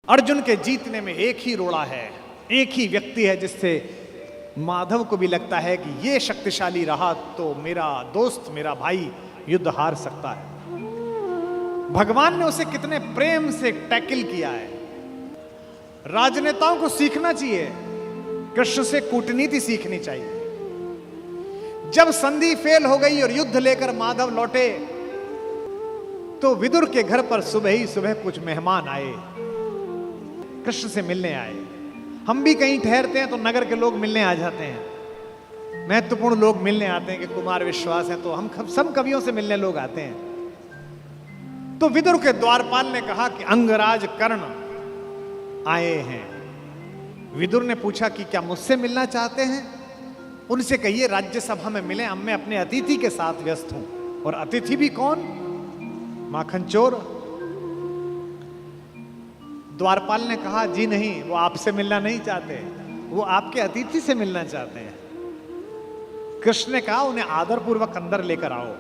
अर्जुन के जीतने में एक ही रोड़ा है, एक ही व्यक्ति है जिससे माधव को भी लगता है कि ये शक्तिशाली रहा तो मेरा दोस्त, मेरा भाई युद्ध हार सकता है। भगवान ने उसे कितने प्रेम से टैकल किया है। राजनेताओं को सीखना चाहिए, कृष्ण से कूटनीति सीखनी चाहिए। जब संधि फेल हो गई और युद्ध लेकर माधव लौटे तो विदुर के घर पर सुबह ही सुबह कुछ मेहमान आए, कृष्ण से मिलने आए। हम भी कहीं ठहरते हैं तो नगर के लोग मिलने आ जाते हैं, महत्वपूर्ण लोग मिलने आते हैं कि कुमार विश्वास है तो हम सब कवियों से मिलने लोग आते हैं। तो विदुर के द्वारपाल ने कहा कि अंगराज कर्ण आए हैं। विदुर ने पूछा कि क्या मुझसे मिलना चाहते हैं? उनसे कहिए राज्यसभा में मिले, अब मैं अपने अतिथि के साथ व्यस्त हूं। और अतिथि भी कौन? माखन चोर। द्वारपाल ने कहा जी नहीं, वो आपसे मिलना नहीं चाहते, वो आपके अतिथि से मिलना चाहते हैं। कृष्ण ने कहा उन्हें आदरपूर्वक अंदर लेकर आओ।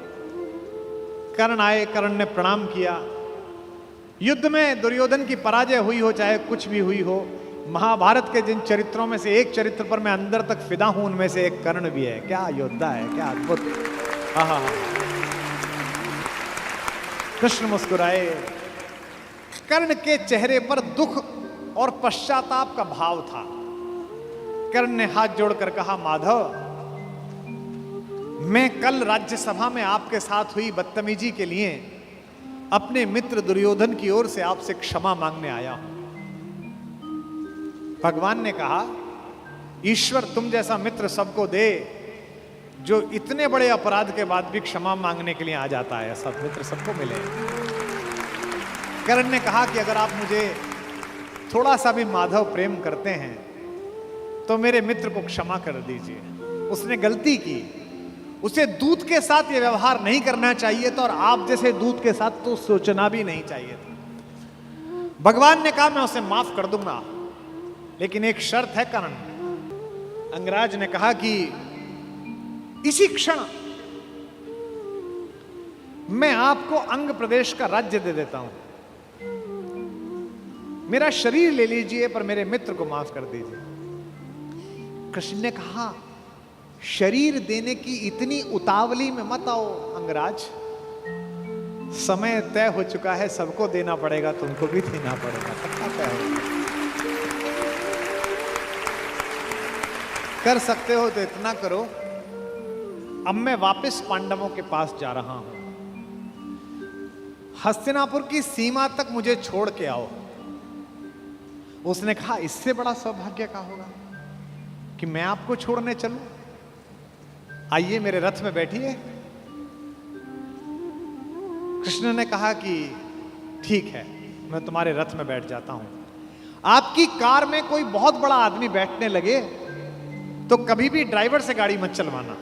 कर्ण आए, कर्ण ने प्रणाम किया। युद्ध में दुर्योधन की पराजय हुई हो चाहे कुछ भी हुई हो, महाभारत के जिन चरित्रों में से एक चरित्र पर मैं अंदर तक फिदा हूं उनमें से एक कर्ण भी है। क्या योद्धा है, क्या अद्भुत। कृष्ण मुस्कुराए। कर्ण के चेहरे पर दुख और पश्चाताप का भाव था। कर्ण ने हाथ जोड़कर कहा माधव, मैं कल राज्यसभा में आपके साथ हुई बदतमीजी के लिए अपने मित्र दुर्योधन की ओर से आपसे क्षमा मांगने आया हूं। भगवान ने कहा ईश्वर तुम जैसा मित्र सबको दे जो इतने बड़े अपराध के बाद भी क्षमा मांगने के लिए आ जाता है। सब मित्र सबको मिले। कर्ण ने कहा कि अगर आप मुझे थोड़ा सा भी माधव प्रेम करते हैं तो मेरे मित्र को क्षमा कर दीजिए। उसने गलती की, उसे दूत के साथ ये व्यवहार नहीं करना चाहिए था और आप जैसे दूत के साथ तो सोचना भी नहीं चाहिए था। भगवान ने कहा मैं उसे माफ कर दूंगा, लेकिन एक शर्त है कर्ण। अंगराज ने कहा कि इसी क्षण मैं आपको अंग प्रदेश का राज्य दे देता हूं। मेरा शरीर ले लीजिए पर मेरे मित्र को माफ कर दीजिए। कृष्ण ने कहा शरीर देने की इतनी उतावली में मत आओ अंगराज, समय तय हो चुका है, सबको देना पड़ेगा, तुमको भी देना पड़ेगा। पक्का तय हो, कर सकते हो तो इतना करो, अब मैं वापस पांडवों के पास जा रहा हूं, हस्तिनापुर की सीमा तक मुझे छोड़ के आओ। उसने कहा इससे बड़ा सौभाग्य का होगा कि मैं आपको छोड़ने चलूं। आइए मेरे रथ में बैठिए। कृष्ण ने कहा कि ठीक है, मैं तुम्हारे रथ में बैठ जाता हूं। आपकी कार में कोई बहुत बड़ा आदमी बैठने लगे तो कभी भी ड्राइवर से गाड़ी मत चलवाना।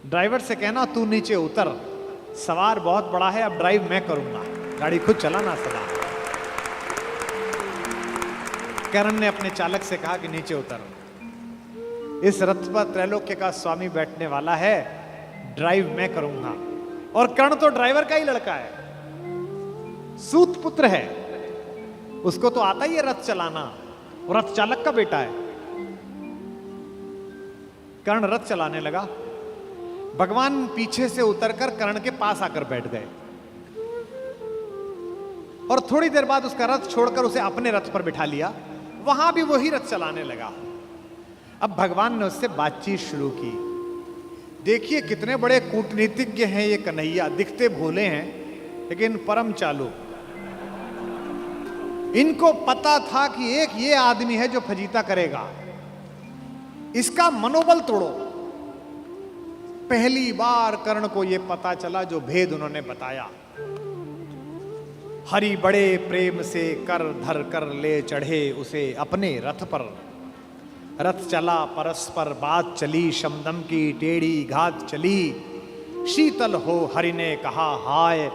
ड्राइवर से कहना तू नीचे उतर, सवार बहुत बड़ा है, अब ड्राइव मैं करूंगा, गाड़ी खुद चलाना सदा। कर्ण ने अपने चालक से कहा कि नीचे उतर, इस रथ पर त्रैलोक्य का स्वामी बैठने वाला है, ड्राइव मैं करूंगा। और कर्ण तो ड्राइवर का ही लड़का है, सूत पुत्र है, उसको तो आता ही है रथ चलाना, रथ चालक का बेटा है। कर्ण रथ चलाने लगा। भगवान पीछे से उतरकर कर्ण के पास आकर बैठ गए और थोड़ी देर बाद उसका रथ छोड़कर उसे अपने रथ पर बिठा लिया। वहां भी वही रथ चलाने लगा। अब भगवान ने उससे बातचीत शुरू की। देखिए कितने बड़े कूटनीतिज्ञ हैं ये कन्हैया, दिखते भोले हैं लेकिन परम चालू। इनको पता था कि एक ये आदमी है जो फजीता करेगा, इसका मनोबल तोड़ो। पहली बार कर्ण को यह पता चला जो भेद उन्होंने बताया। हरि बड़े प्रेम से कर धर कर ले चढ़े उसे अपने रथ पर। रथ चला परस्पर बात चली, शमदम की टेढ़ी घात चली। शीतल हो हरि ने कहा हाय,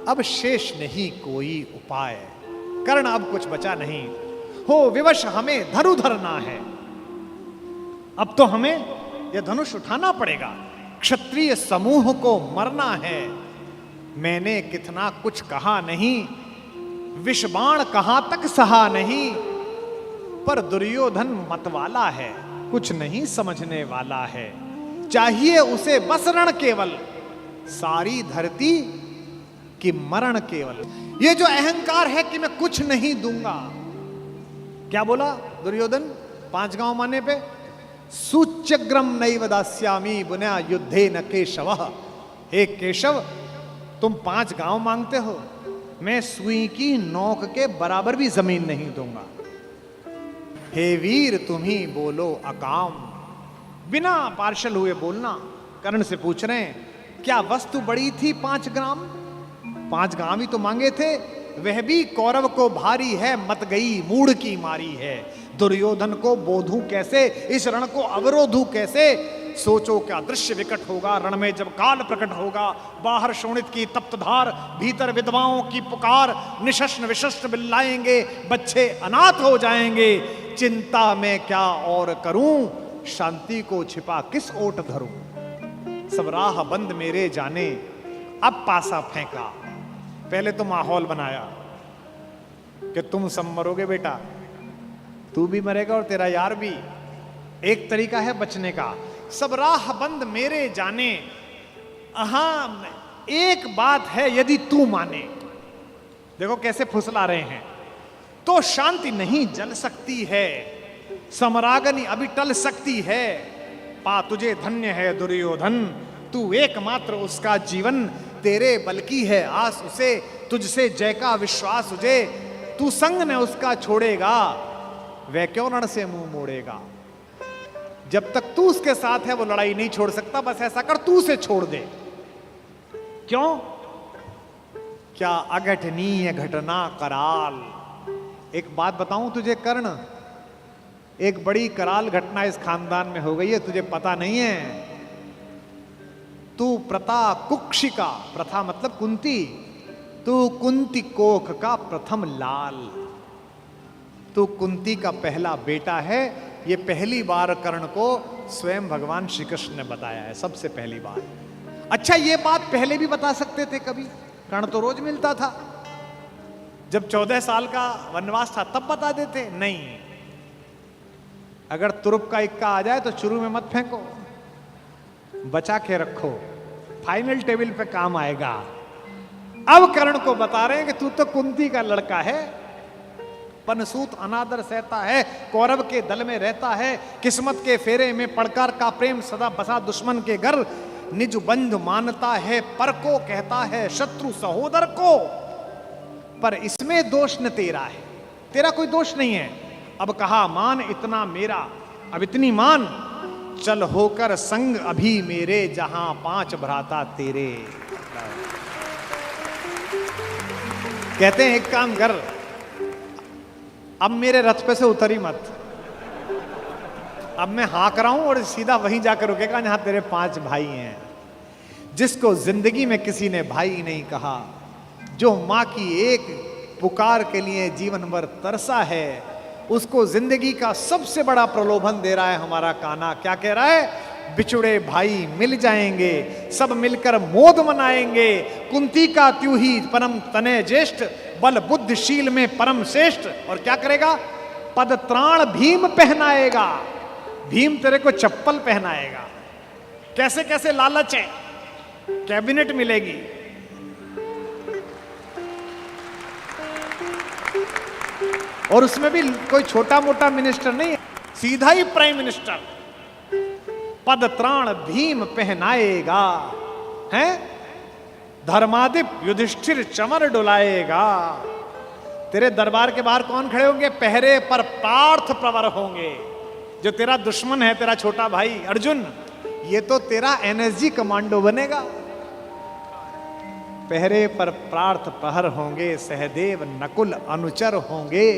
अब शेष नहीं कोई उपाय। कर्ण अब कुछ बचा नहीं, हो विवश हमें धनु धरना है। अब तो हमें यह धनुष उठाना पड़ेगा, क्षत्रिय समूह को मरना है। मैंने कितना कुछ कहा नहीं, विषबाण कहां तक सहा नहीं, पर दुर्योधन मतवाला है, कुछ नहीं समझने वाला है। चाहिए उसे बस रण केवल, सारी धरती की मरण केवल। ये जो अहंकार है कि मैं कुछ नहीं दूंगा, क्या बोला दुर्योधन 5 गांव माने पे? सूच्यग्रम नैव दास्यामि बुना युद्धे न केशवः। हे केशव, तुम 5 गांव मांगते हो, मैं सुई की नोक के बराबर भी जमीन नहीं दूंगा। हे वीर तुम ही बोलो अकाम। बिना पार्शल हुए बोलना। कर्ण से पूछ रहे हैं, क्या वस्तु बड़ी थी 5 ग्राम? 5 गांव ही तो मांगे थे, वह भी कौरव को भारी है, मत गई मूढ़ की मारी है। दुर्योधन को बोधूं कैसे, इस रण को अवरोधूं कैसे? सोचो क्या दृश्य विकट होगा रण में जब काल प्रकट होगा। बाहर शोणित की तप्त धार, भीतर विधवाओं की पुकार, निशस्त्र विशस्त्र बिल्लाएंगे, बच्चे अनाथ हो जाएंगे। चिंता में क्या और करूं, शांति को छिपा किस ओट धरूं। सब राह बंद मेरे जाने, अब पासा फेंका। पहले तो माहौल बनाया कि तुम सब मरोगे बेटा, तू भी मरेगा और तेरा यार भी। एक तरीका है बचने का, सब राह बंद मेरे जाने। हां एक बात है, यदि तू माने, देखो कैसे फुसला रहे हैं, तो शांति नहीं जल सकती है, समरागनी अभी टल सकती है। पा तुझे धन्य है दुर्योधन, तू एकमात्र उसका जीवन, तेरे बल की है आस उसे, तुझसे जय का विश्वास उसे। तू संग न उसका छोड़ेगा, वह क्यों रण से मुंह मोड़ेगा। जब तक तू उसके साथ है वो लड़ाई नहीं छोड़ सकता। बस ऐसा कर, तू उसे छोड़ दे। क्यों? क्या अघटनीय घटना कराल। एक बात बताऊं तुझे कर्ण, एक बड़ी कराल घटना इस खानदान में हो गई है, तुझे पता नहीं है। तू प्रता कुक्षिका, प्रथा मतलब कुंती, तू कुंती कोख का प्रथम लाल, तू कुंती का पहला बेटा है। ये पहली बार कर्ण को स्वयं भगवान श्री कृष्ण ने बताया है, सबसे पहली बार। अच्छा ये बात पहले भी बता सकते थे कभी, कर्ण तो रोज मिलता था। जब 14 साल का वनवास था तब बता देते, नहीं। अगर तुरुप का इक्का आ जाए तो शुरू में मत फेंको, बचा के रखो, फाइनल टेबल पे काम आएगा। अब कर्ण को बता रहे हैं कि तू तो कुंती का लड़का है, पनसूत अनादर सहता है, कौरव के दल में रहता है, किस्मत के फेरे में पड़कर का प्रेम सदा बसा दुश्मन के घर, निज बंधु मानता है पर को कहता है शत्रु सहोदर को। पर इसमें दोष न तेरा है, तेरा कोई दोष नहीं है। अब कहा मान इतना मेरा, अब इतनी मान, चल होकर संग अभी मेरे, जहां 5 भ्राता तेरे। कहते हैं एक काम कर, अब मेरे रथ पे से उतरी मत, अब मैं हाँक रहा हूं और सीधा वहीं जाकर रुकेगा जहां तेरे 5 भाई हैं। जिसको जिंदगी में किसी ने भाई नहीं कहा, जो मां की एक पुकार के लिए जीवन भर तरसा है, उसको जिंदगी का सबसे बड़ा प्रलोभन दे रहा है हमारा कान्हा। क्या कह रहा है? बिछुड़े भाई मिल जाएंगे, सब मिलकर मोद मनाएंगे। कुंती का त्यू ही परम तनय ज्येष्ठ, बल बुद्धिशील में परम श्रेष्ठ। और क्या करेगा? पद त्राण भीम पहनाएगा, भीम तेरे को चप्पल पहनाएगा। कैसे कैसे लालच है, कैबिनेट मिलेगी, और उसमें भी कोई छोटा मोटा मिनिस्टर नहीं, सीधा ही प्राइम मिनिस्टर। पद त्राण भीम पहनाएगा, हैं? धर्मादिप युधिष्ठिर चमर डुलाएगा। तेरे दरबार के बाहर कौन खड़े होंगे? पहरे पर पार्थ प्रवर होंगे। जो तेरा दुश्मन है, तेरा छोटा भाई अर्जुन, ये तो तेरा एनएसजी कमांडो बनेगा। पहरे पर पार्थ प्रहर होंगे, सहदेव नकुल अनुचर होंगे।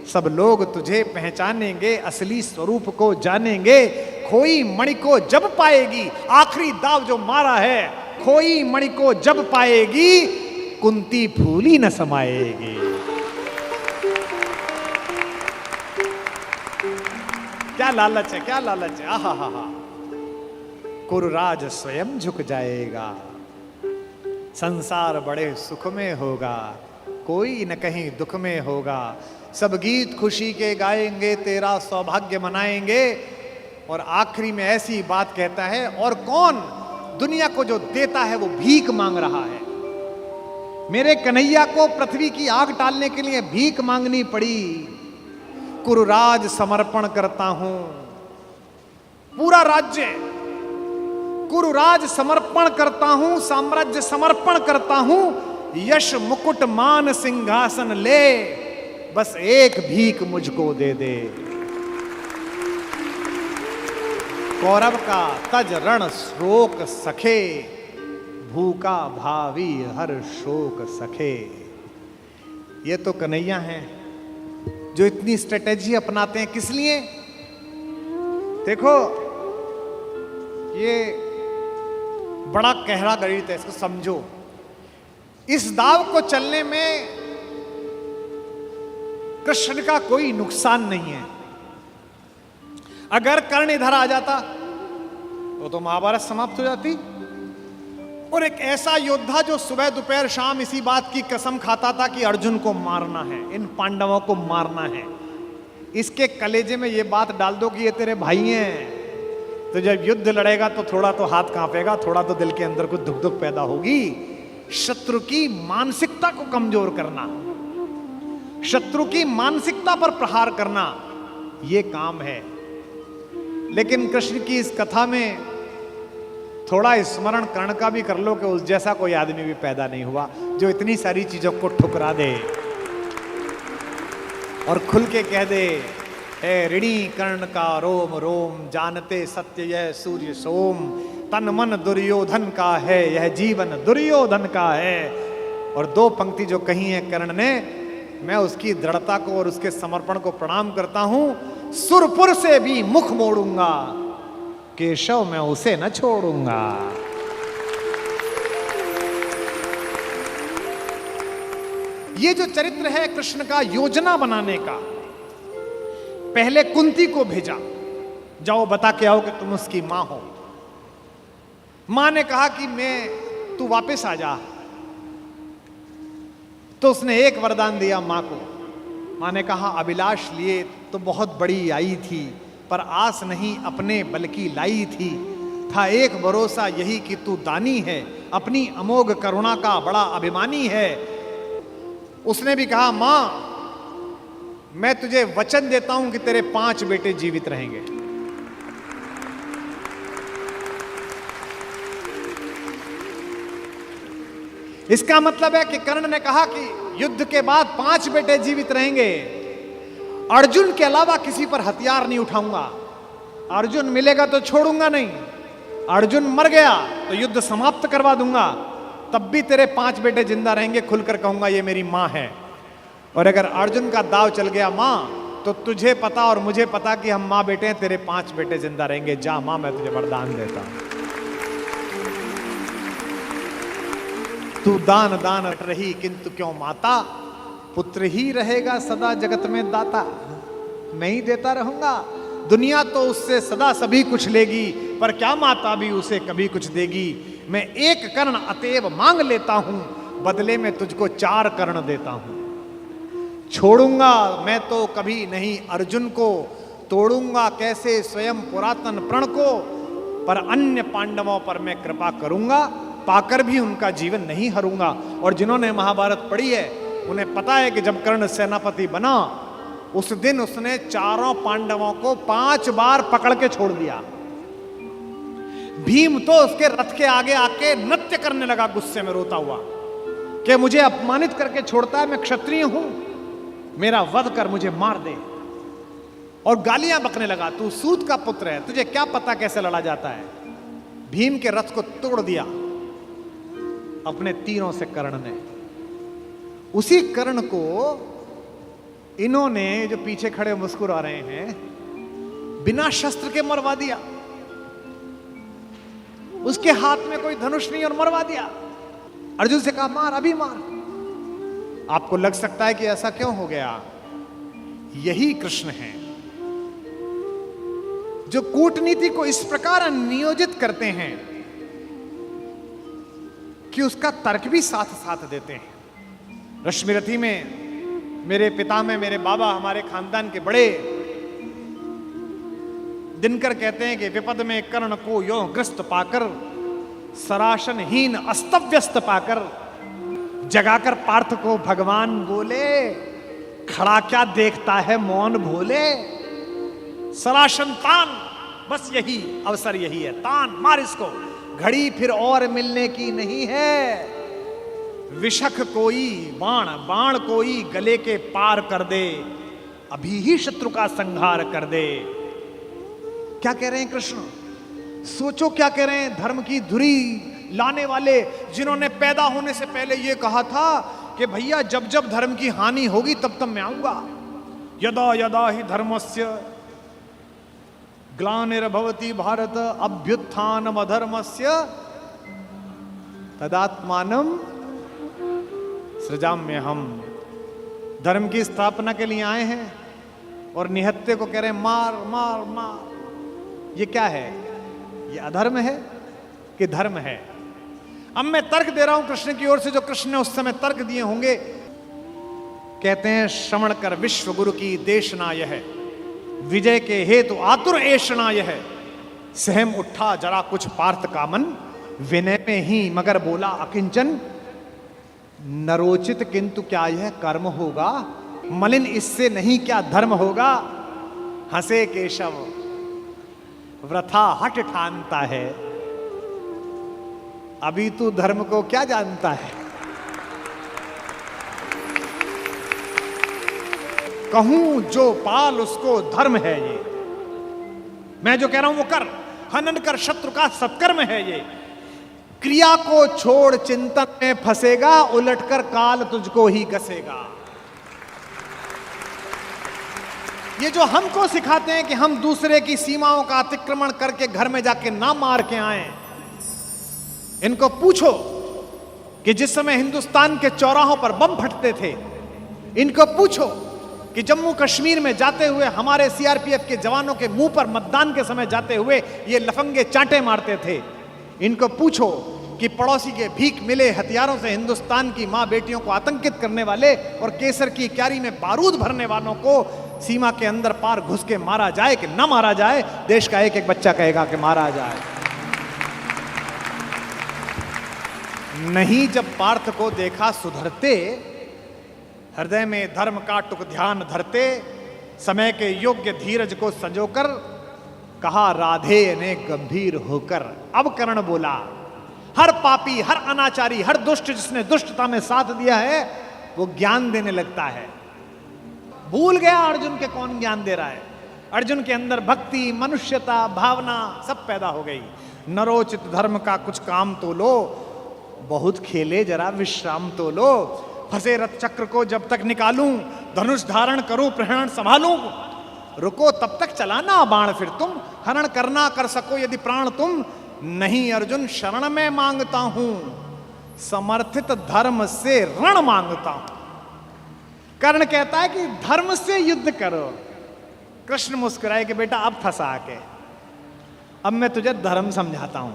सब लोग तुझे पहचानेंगे, असली स्वरूप को जानेंगे। खोई मणि को जब पाएगी, आखिरी दाव जो मारा है, खोई मणि को जब पाएगी, कुंती फूली न समाएगी। क्या लालच है, क्या लालच है। आहा हा हा। कुरुराज स्वयं झुक जाएगा, संसार बड़े सुख में होगा। कोई न कहीं दुख में होगा। सब गीत खुशी के गाएंगे, तेरा सौभाग्य मनाएंगे। और आखिरी में ऐसी बात कहता है, और कौन दुनिया को जो देता है वो भीख मांग रहा है। मेरे कन्हैया को पृथ्वी की आग टालने के लिए भीख मांगनी पड़ी। कुरुराज समर्पण करता हूं, पूरा राज्य कुरुराज समर्पण करता हूं, साम्राज्य समर्पण करता हूं, यश मुकुट मान सिंहासन ले, बस एक भीख मुझको दे दे। कौरव का तज रण शोक सखे, भूखा भावी हर शोक सखे। ये तो कन्हैया हैं जो इतनी स्ट्रेटेजी अपनाते हैं। किस लिए? देखो, ये बड़ा गहरा गणित है, इसको समझो। इस दाव को चलने में कृष्ण का कोई नुकसान नहीं है। अगर कर्ण इधर आ जाता तो महाभारत समाप्त हो जाती। और एक ऐसा योद्धा जो सुबह दोपहर शाम इसी बात की कसम खाता था कि अर्जुन को मारना है, इन पांडवों को मारना है, इसके कलेजे में ये बात डाल दो कि ये तेरे भाई हैं, तो जब युद्ध लड़ेगा तो थोड़ा तो हाथ कांपेगा, थोड़ा तो दिल के अंदर कुछ दुख दुख पैदा होगी। शत्रु की मानसिकता को कमजोर करना, शत्रु की मानसिकता पर प्रहार करना, यह काम है। लेकिन कृष्ण की इस कथा में थोड़ा स्मरण कर्ण का भी कर लो कि उस जैसा कोई आदमी भी पैदा नहीं हुआ जो इतनी सारी चीजों को ठुकरा दे और खुल के कह दे, हे ऋणी कर्ण का रोम रोम, जानते सत्य यह सूर्य सोम, तन मन दुर्योधन का है, यह जीवन दुर्योधन का है। और दो पंक्ति जो कही है कर्ण ने, मैं उसकी दृढ़ता को और उसके समर्पण को प्रणाम करता हूं। सुरपुर से भी मुख मोड़ूंगा, केशव मैं उसे न छोड़ूंगा। ये जो चरित्र है कृष्ण का योजना बनाने का, पहले कुंती को भेजा, जाओ बता के आओ कि तुम उसकी मां हो। मां ने कहा कि तू वापस आ जा, तो उसने एक वरदान दिया मां को। मां ने कहा, अभिलाष लिए तो बहुत बड़ी आई थी, पर आस नहीं अपने बल्कि लाई थी। था एक भरोसा यही कि तू दानी है, अपनी अमोघ करुणा का बड़ा अभिमानी है। उसने भी कहा, मां मैं तुझे वचन देता हूं कि तेरे 5 बेटे जीवित रहेंगे। इसका मतलब है कि कर्ण ने कहा कि युद्ध के बाद 5 बेटे जीवित रहेंगे। अर्जुन के अलावा किसी पर हथियार नहीं उठाऊंगा। अर्जुन मिलेगा तो छोड़ूंगा नहीं, अर्जुन मर गया तो युद्ध समाप्त करवा दूंगा, तब भी तेरे 5 बेटे जिंदा रहेंगे। खुलकर कहूंगा ये मेरी मां है। और अगर अर्जुन का दाव चल गया मां, तो तुझे पता और मुझे पता कि हम मां बेटे हैं, तेरे 5 बेटे जिंदा रहेंगे। जा मां, मैं तुझे वरदान देता हूं। तू दान दान रही किंतु क्यों माता, पुत्र ही रहेगा सदा जगत में दाता। मैं ही देता रहूंगा। दुनिया तो उससे सदा सभी कुछ लेगी, पर क्या माता भी उसे कभी कुछ देगी। मैं एक कर्ण अतएव मांग लेता हूं, बदले में तुझको 4 कर्ण देता हूं। छोड़ूंगा मैं तो कभी नहीं अर्जुन को, तोड़ूंगा कैसे स्वयं पुरातन प्रण को, पर अन्य पांडवों पर मैं कृपा करूंगा, पाकर भी उनका जीवन नहीं हरूंगा। और जिन्होंने महाभारत पढ़ी है उन्हें पता है कि जब कर्ण सेनापति बना, उस दिन उसने 4 पांडवों को 5 बार पकड़ के छोड़ दिया। भीम तो उसके रथ के आगे आके नृत्य करने लगा, गुस्से में रोता हुआ कि मुझे अपमानित करके छोड़ता है, मैं क्षत्रिय हूं, मेरा वध कर मुझे मार दे। और गालियां बकने लगा, तू सूत का पुत्र है, तुझे क्या पता कैसे लड़ा जाता है। भीम के रथ को तोड़ दिया अपने तीरों से कर्ण ने। उसी कर्ण को इन्होंने, जो पीछे खड़े मुस्कुरा रहे हैं, बिना शस्त्र के मरवा दिया। उसके हाथ में कोई धनुष नहीं और मरवा दिया। अर्जुन से कहा, मार, अभी मार। आपको लग सकता है कि ऐसा क्यों हो गया। यही कृष्ण है जो कूटनीति को इस प्रकार नियोजित करते हैं कि उसका तर्क भी साथ साथ देते हैं। रश्मिरथी में मेरे पिता में मेरे बाबा हमारे खानदान के बड़े दिनकर कहते हैं कि विपद में कर्ण को यों ग्रस्त पाकर, सराशनहीन अस्तव्यस्त पाकर, जगाकर पार्थ को भगवान बोले, खड़ा क्या देखता है मौन भोले। सराशन तान, बस यही अवसर यही है, तान मार इसको, घड़ी फिर और मिलने की नहीं है। विषख कोई बाण, बाण कोई गले के पार कर दे, अभी ही शत्रु का संहार कर दे। क्या कह रहे हैं कृष्ण? सोचो क्या कह रहे हैं। धर्म की धुरी लाने वाले, जिन्होंने पैदा होने से पहले यह कहा था कि भैया जब जब धर्म की हानि होगी तब तब मैं आऊंगा। यदा यदा ही धर्मस्य ग्लानिर्भवति भारत अभ्युत्थानम अधर्मस्य तदात्मानम सृजाम्य। हम धर्म की स्थापना के लिए आए हैं और निहत्ते को कह रहे हैं मार मार मार। ये क्या है? ये अधर्म है कि धर्म है? अब मैं तर्क दे रहा हूं कृष्ण की ओर से, जो कृष्ण ने उस समय तर्क दिए होंगे। कहते हैं श्रवण कर विश्व गुरु की देशना यह है, विजय के हेतु आतुर ऐषणा यह है। सहम उठा जरा कुछ पार्थ कामन, विनय में ही मगर बोला अकिंचन। नरोचित किंतु क्या यह कर्म होगा, मलिन इससे नहीं क्या धर्म होगा। हंसे केशव वृथा हट ठानता है, अभी तू धर्म को क्या जानता है। कहूं जो पाल उसको धर्म है ये, मैं जो कह रहा हूं वो कर। हनन कर शत्रु का सत्कर्म है ये। क्रिया को छोड़ चिंतन में फंसेगा, उलटकर काल तुझको ही गसेगा। ये जो हमको सिखाते हैं कि हम दूसरे की सीमाओं का अतिक्रमण करके घर में जाके ना मार के आए, इनको पूछो कि जिस समय हिंदुस्तान के चौराहों पर बम फटते थे, इनको पूछो कि जम्मू कश्मीर में जाते हुए हमारे सीआरपीएफ के जवानों के मुंह पर मतदान के समय जाते हुए ये लफंगे चांटे मारते थे। इनको पूछो कि पड़ोसी के भीख मिले हथियारों से हिंदुस्तान की मां बेटियों को आतंकित करने वाले और केसर की क्यारी में बारूद भरने वालों को सीमा के अंदर पार घुस के मारा जाए कि ना मारा जाए। देश का एक एक बच्चा कहेगा कि मारा जाए। नहीं, जब पार्थ को देखा सुधरते, हृदय में धर्म का टुक ध्यान धरते, समय के योग्य धीरज को संजोकर कहा राधे ने गंभीर होकर। अब कर्ण बोला, हर पापी, हर अनाचारी, हर दुष्ट जिसने दुष्टता में साथ दिया है वो ज्ञान देने लगता है। भूल गया अर्जुन के कौन ज्ञान दे रहा है। अर्जुन के अंदर भक्ति, मनुष्यता, भावना सब पैदा हो गई। नरोचित धर्म का कुछ काम तो लो, बहुत खेले जरा विश्राम तो लो। फंसे रथ चक्र को जब तक निकालूं, धनुष धारण करूं, प्रहरण संभालूं। रुको तब तक चलाना बाण फिर तुम, हरण करना कर सको यदि प्राण तुम। नहीं अर्जुन शरण में मांगता हूं, समर्थित धर्म से रण मांगता हूं। कर्ण कहता है कि धर्म से युद्ध करो। कृष्ण मुस्कुराए कि बेटा अब फंसा के, अब मैं तुझे धर्म समझाता हूं,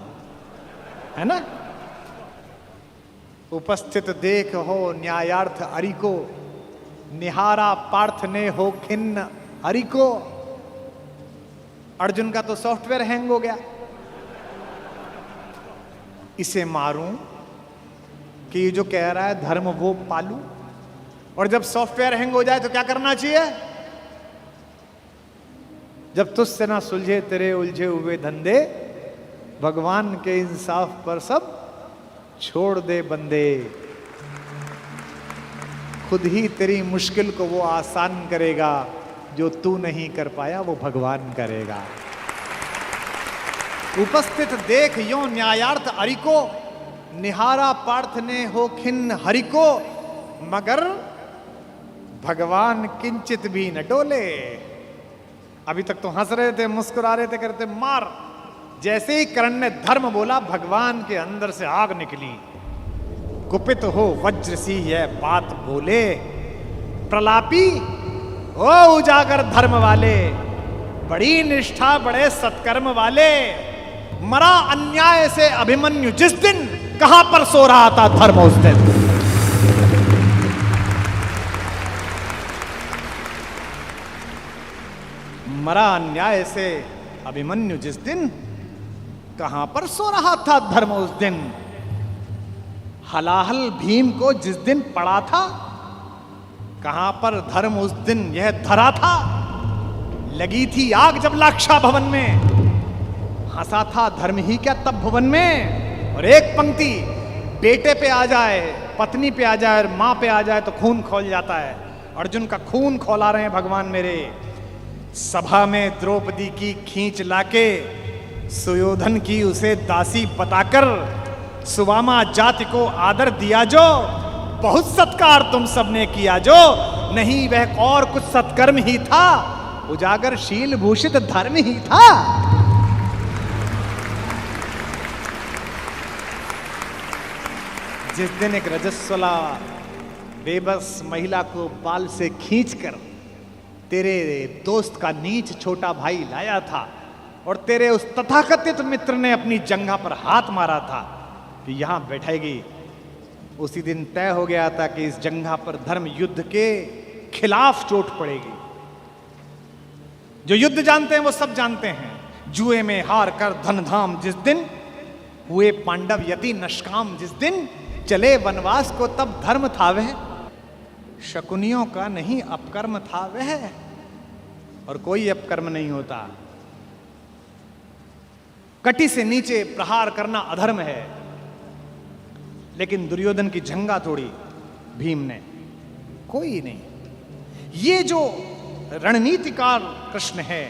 है ना। उपस्थित देख हो न्यायार्थ हरि को, निहारा पार्थ ने हो खिन्न हरि को। अर्जुन का तो सॉफ्टवेयर हैंग हो गया। इसे मारूं कि ये जो कह रहा है धर्म वो पालू। और जब सॉफ्टवेयर हैंग हो जाए तो क्या करना चाहिए? जब तुझसे ना सुलझे तेरे उलझे हुए धंधे, भगवान के इंसाफ पर सब छोड़ दे बंदे। खुद ही तेरी मुश्किल को वो आसान करेगा, जो तू नहीं कर पाया वो भगवान करेगा। उपस्थित देख यो न्यायार्थ हरि को, निहारा पार्थ ने हो खिन्न हरि को। मगर भगवान किंचित भी न डोले। अभी तक तो हंस रहे थे, मुस्कुरा रहे थे, करते मार। जैसे ही कर्ण ने धर्म बोला, भगवान के अंदर से आग निकली। कुपित हो वज्र सी यह बात बोले, प्रलापी ओ उजागर धर्म वाले, बड़ी निष्ठा बड़े सत्कर्म वाले। मरा अन्याय से अभिमन्यु जिस दिन, कहां पर सो रहा था धर्म उस दिन। मरा अन्याय से अभिमन्यु जिस दिन, कहां पर सो रहा था धर्म उस दिन। हलाहल भीम को जिस दिन पड़ा था, कहां पर धर्म उस दिन यह धरा था। लगी थी आग जब लाक्षा भवन में, हंसा था धर्म ही क्या तब भुवन में। और एक पंक्ति, बेटे पे आ जाए, पत्नी पे आ जाए और मां पे आ जाए तो खून खौल जाता है। अर्जुन का खून खौला रहे हैं भगवान मेरे। सभा में द्रौपदी की खींच लाके, सुयोधन की उसे दासी बताकर, सुवामा जाति को आदर दिया जो, बहुत सत्कार तुम सबने किया जो। नहीं वह और कुछ सत्कर्म ही था, उजागर शील भूषित धर्म ही था। जिस दिन एक रजस्वला बेबस महिला को बाल से खींचकर तेरे दोस्त का नीच छोटा भाई लाया था, और तेरे उस तथाकथित मित्र ने अपनी जंघा पर हाथ मारा था कि यहां बैठेगी, उसी दिन तय हो गया था कि इस जंघा पर धर्म युद्ध के खिलाफ चोट पड़ेगी। जो युद्ध जानते हैं वो सब जानते हैं, जुए में हार कर धन धाम जिस दिन, हुए पांडव यति नष्काम जिस दिन, चले वनवास को तब धर्म था वह, शकुनियों का नहीं अपकर्म था वह। और कोई अपकर्म नहीं होता। कटी से नीचे प्रहार करना अधर्म है, लेकिन दुर्योधन की जंघा तोड़ी भीम ने, कोई नहीं। ये जो रणनीतिकार कृष्ण है।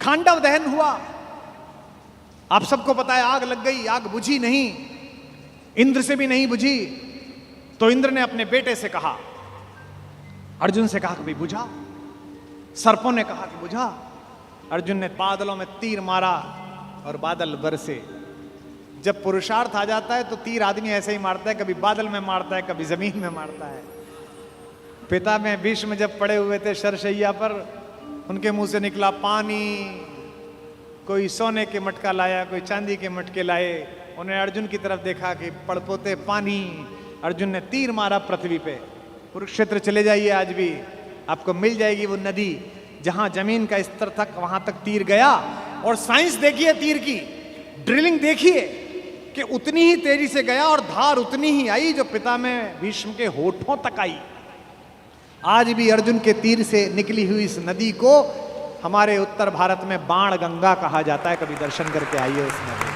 खांडव दहन हुआ, आप सबको पता है, आग लग गई, आग बुझी नहीं, इंद्र से भी नहीं बुझी। तो इंद्र ने अपने बेटे से कहा, अर्जुन से कहा कि भाई बुझा। सर्पों ने कहा कि बुझा। अर्जुन ने बादलों में तीर मारा और बादल बरसे। जब पुरुषार्थ आ जाता है तो तीर आदमी ऐसे ही मारता है, कभी बादल में मारता है, कभी जमीन में मारता है। पिता में भीष्म जब पड़े हुए थे शरशैया पर, उनके मुंह से निकला पानी। कोई सोने के मटका लाया, कोई चांदी के मटके लाए। उन्हें अर्जुन की तरफ देखा कि पड़पोते पानी। अर्जुन ने तीर मारा पृथ्वी पे। कुरुक्षेत्र चले जाइए, आज भी आपको मिल जाएगी वो नदी जहां जमीन का स्तर तक, वहां तक तीर गया। और साइंस देखिए तीर की, ड्रिलिंग देखिए कि उतनी ही तेजी से गया और धार उतनी ही आई जो पिता में भीष्म के होठों तक आई। आज भी अर्जुन के तीर से निकली हुई इस नदी को हमारे उत्तर भारत में बाण गंगा कहा जाता है। कभी दर्शन करके आइए उसमें।